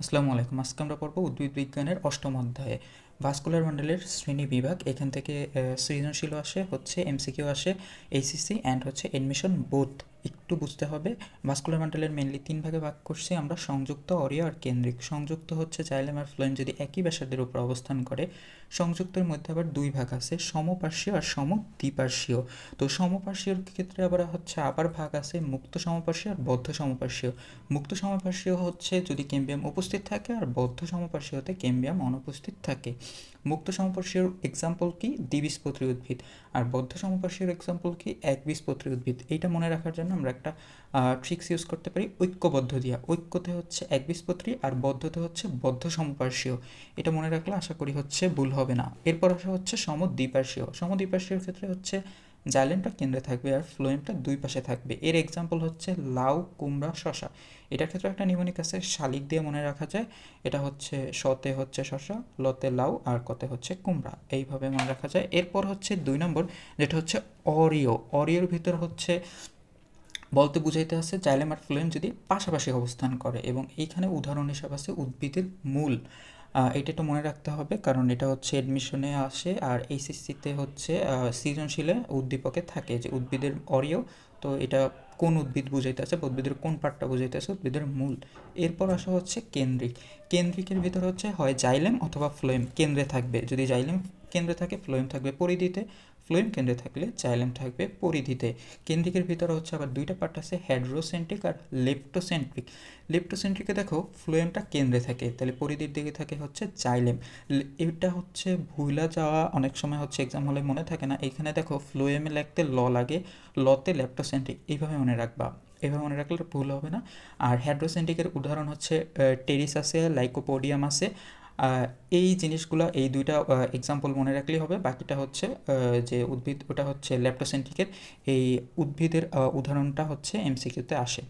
আসসালামু আলাইকুম। আজকে আমরা পড়ব উদ্ভিদ বিজ্ঞানের অষ্টম অধ্যায়ে ভাস্কুলার বান্ডেলের শ্রেণী বিভাগ। এখান থেকে সৃজনশীল আসে, হচ্ছে এমসিকিউ আসে, এইসিসি অ্যান্ড হচ্ছে এডমিশন বোথ। একটু বুঝতে হবে, ভাস্কুলার বান্ডেলের মেনলি তিন ভাগে ভাগ করছি আমরা: সংযুক্ত, অরীয় আর কেন্দ্রিক। সংযুক্ত হচ্ছে জাইলেম আর ফ্লোয়েম যদি একই ব্যাসার্ধের উপর অবস্থান করে। সংযুক্তের মধ্যে আবার দুই ভাগ আছে, সমপার্শ্বীয় আর সমদ্বিপার্শ্বীয়। তো সমপার্শ্বীয়র ক্ষেত্রে আবার ভাগ আছে মুক্ত সমপার্শ্বীয় আর বদ্ধ সমপার্শ্বীয়। মুক্ত সমপার্শ্বীয় হচ্ছে যদি ক্যাম্বিয়াম উপস্থিত থাকে, আর বদ্ধ সমপার্শ্বীয়তে ক্যাম্বিয়াম অনুপস্থিত থাকে। মুক্ত সমপার্শ্বীয়র এক্সাম্পল কি? দ্বিবীজপত্রী উদ্ভিদ। আর বদ্ধ সমপার্শ্বীয়র এক্সাম্পল কি? একবীজপত্রী উদ্ভিদ। এইটা মনে রাখার জন্য আমরা একটা ট্রিক্স ইউজ করতে পারি ঐক্যবদ্ধ দিয়া। ঐক্যতে হচ্ছে একবীজপত্রী আর বদ্ধতে হচ্ছে বদ্ধ সমপার্শ্বীয়। এটা মনে রাখলে আশা করি হচ্ছে ভুল হবে না। এরপর আসা হচ্ছে সমদ্বিপার্শ্বীয়। সমদ্বিপার্শ্বীয়র ক্ষেত্রে হচ্ছে জাইলেমটা কেন্দ্রে থাকবে আর ফ্লোয়েমটা দুই পাশে থাকবে। এর এক্সাম্পল হচ্ছে লাউ, কুমড়া, শশা। এটার ক্ষেত্রে একটা নিমোনিক আছে, শালিক দিয়ে মনে রাখা যায়। এটা হচ্ছে শতে হচ্ছে শশা, লতে লাউ আর কতে হচ্ছে কুমড়া, এইভাবে মনে রাখা যায়। এরপর হচ্ছে 2 নম্বর, যেটা হচ্ছে অরিও। অরিওর ভিতর হচ্ছে বলতে বুঝাইতে আছে জাইলেম আর ফ্লোয়েম যদি পাশাপাশি অবস্থান করে, এবং এইখানে উদাহরণ হিসাব আছে উদ্ভিদের মূল। এটা একটু মনে রাখতে হবে, কারণ এটা হচ্ছে এডমিশনে আসে আর এইচএসসিতে হচ্ছে সৃজনশীলে উদ্দীপকে থাকে যে উদ্ভিদের অরিয়। তো এটা কোন উদ্ভিদ বুঝাইতে আছে, উদ্ভিদের কোন পার্টটা বুঝাইতে আছে? উদ্ভিদের মূল। এরপর আসা হচ্ছে কেন্দ্রিক। কেন্দ্রিকের ভিতর হচ্ছে হয় জাইলেম অথবা ফ্লোয়েম কেন্দ্রে থাকবে। যদি জাইলেম কেন্দ্রে থাকে, ফ্লোয়েম থাকবে পরিধিতে। ফ্লোয়েম কেন্দ্রে থাকলে জাইলেম থাকবে পরিধিতে। কেন্দ্রিকের ভিতরে হচ্ছে আবার দুইটা পার্ট আছে, হেড্রোসেন্ট্রিক আর লেপ্টোসেন্ট্রিক। লেপ্টোসেন্ট্রিকে দেখো ফ্লোয়েমটা কেন্দ্রে থাকে, তাহলে পরিধির দিকে থাকে হচ্ছে জাইলেম। এটা হচ্ছে ভুলা যাওয়া, অনেক সময় হচ্ছে এক্সাম হলে মনে থাকে না। এখানে দেখো ফ্লোয়েমে লিখতে ল লাগে, লতে লেপ্টোসেন্ট্রিক, এইভাবে মনে রাখবা। এভাবে মনে রাখলে ভুল হবে না। আর হেড্রোসেন্ট্রিকের উদাহরণ হচ্ছে টেরিস আছে, লাইকোপোডিয়াম আছে। এই জিনিসগুলো, এই দুইটা এক্সাম্পল মনে রাখলেই হবে। বাকিটা হচ্ছে যে উদ্ভিদ, ওটা হচ্ছে ল্যাপ্টোসেন্ট্রিকের। এই উদ্ভিদের উদাহরণটা হচ্ছে এমসিকিউতে আসে।